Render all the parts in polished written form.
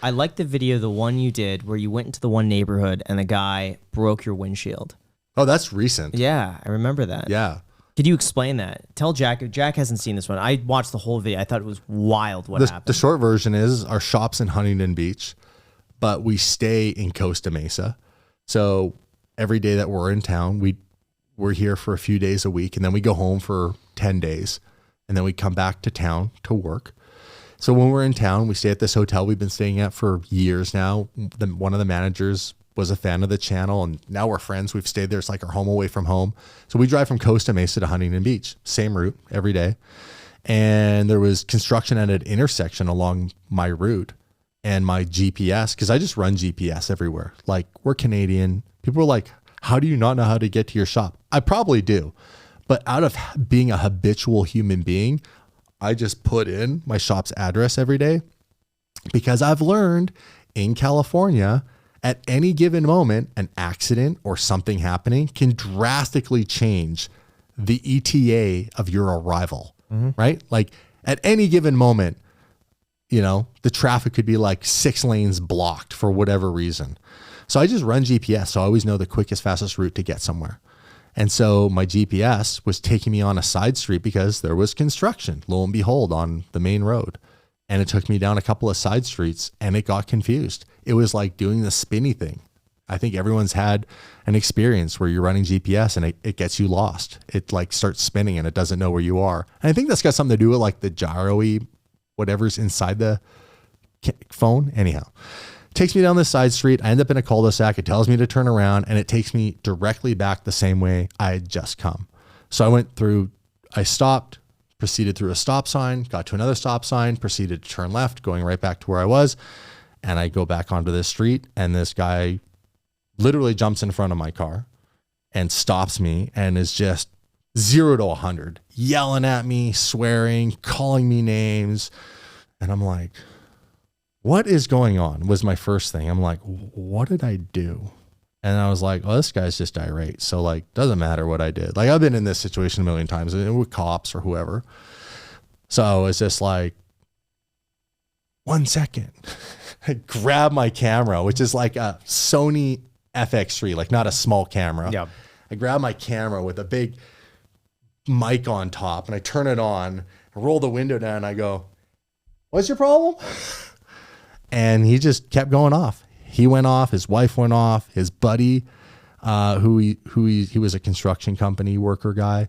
I like the video, the one you did where you went into the one neighborhood and the guy broke your windshield. Oh, that's recent. Yeah, I remember that. Yeah. Could you explain that? Tell Jack, if Jack hasn't seen this one. I watched the whole video. I thought it was wild what happened. The short version is our shop's in Huntington Beach, but we stay in Costa Mesa. So every day that we're in town, we're here for a few days a week, and then we go home for 10 days, and then we come back to town to work. So when we're in town, we stay at this hotel we've been staying at for years now. One of the managers was a fan of the channel, and now we're friends. We've stayed there. It's like our home away from home. So we drive from Costa Mesa to Huntington Beach, same route every day. And there was construction at an intersection along my route, and my GPS, because I just run GPS everywhere. Like, we're Canadian. People were like, how do you not know how to get to your shop? I probably do. But out of being a habitual human being, I just put in my shop's address every day, because I've learned in California, at any given moment, an accident or something happening can drastically change the ETA of your arrival, right? Like, at any given moment, you know, the traffic could be like 6 lanes blocked for whatever reason. So I just run GPS. So I always know the quickest, fastest route to get somewhere. And so my GPS was taking me on a side street because there was construction, lo and behold, on the main road. And it took me down a couple of side streets, and it got confused. It was like doing the spinny thing. I think everyone's had an experience where you're running GPS and it gets you lost. It like starts spinning and it doesn't know where you are. And I think that's got something to do with like the gyro-y, whatever's inside the phone. Anyhow, it takes me down this side street. I end up in a cul-de-sac. It tells me to turn around, and it takes me directly back the same way I had just come. So I stopped, proceeded through a stop sign, got to another stop sign, proceeded to turn left, going right back to where I was. And I go back onto this street, and this guy literally jumps in front of my car and stops me and is just 0 to 100, yelling at me, swearing, calling me names. And I'm like, what is going on? Was my first thing. I'm like, what did I do? And I was like, oh, this guy's just irate. So like, doesn't matter what I did. Like, I've been in this situation a million times with cops or whoever. So I was just like, 1 second. I grab my camera, which is like a Sony FX3, like not a small camera. Yeah. I grab my camera with a big mic on top, and I turn it on, I roll the window down, and I go, what's your problem? And he just kept going off. He went off, his wife went off, his buddy, he was a construction company worker guy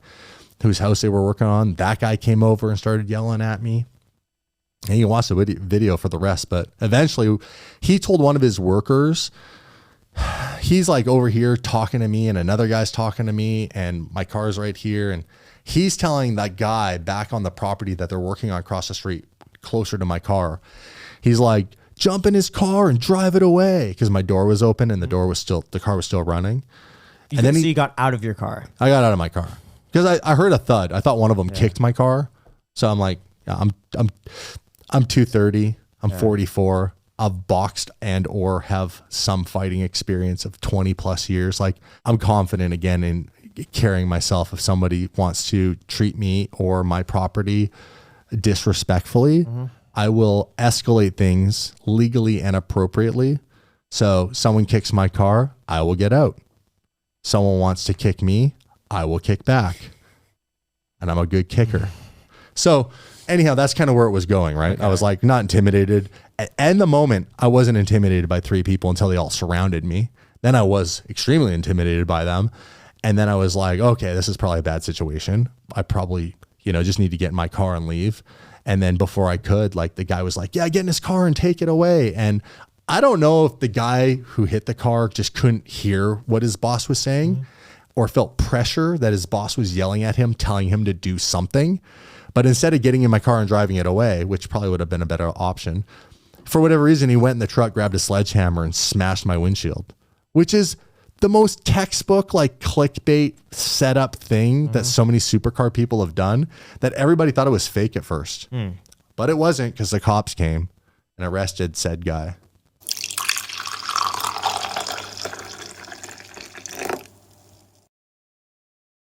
whose house they were working on. That guy came over and started yelling at me. And you can watch the video for the rest, but eventually he told one of his workers, he's like over here talking to me, and another guy's talking to me, and my car's right here. And he's telling that guy back on the property that they're working on across the street, closer to my car. He's like, jump in his car and drive it away, because my door was open and the car was still running. So you got out of your car? I got out of my car because I heard a thud. I thought one of them kicked my car. So I'm like, yeah, I'm 230. I'm 44. I've boxed and or have some fighting experience of 20 plus years. Like, I'm confident again in carrying myself. If somebody wants to treat me or my property disrespectfully, I will escalate things legally and appropriately. So someone kicks my car, I will get out. Someone wants to kick me, I will kick back. And I'm a good kicker. So anyhow, that's kind of where it was going, right? Okay. I was like, not intimidated. And the moment, I wasn't intimidated by 3 people until they all surrounded me. Then I was extremely intimidated by them. And then I was like, okay, this is probably a bad situation. I probably, just need to get in my car and leave. And then before I could, like, the guy was like, yeah, get in his car and take it away. And I don't know if the guy who hit the car just couldn't hear what his boss was saying or felt pressure that his boss was yelling at him, telling him to do something. But instead of getting in my car and driving it away, which probably would have been a better option, for whatever reason, he went in the truck, grabbed a sledgehammer and smashed my windshield, which is the most textbook, like, clickbait setup thing that so many supercar people have done, that everybody thought it was fake at first. But it wasn't, because the cops came and arrested said guy.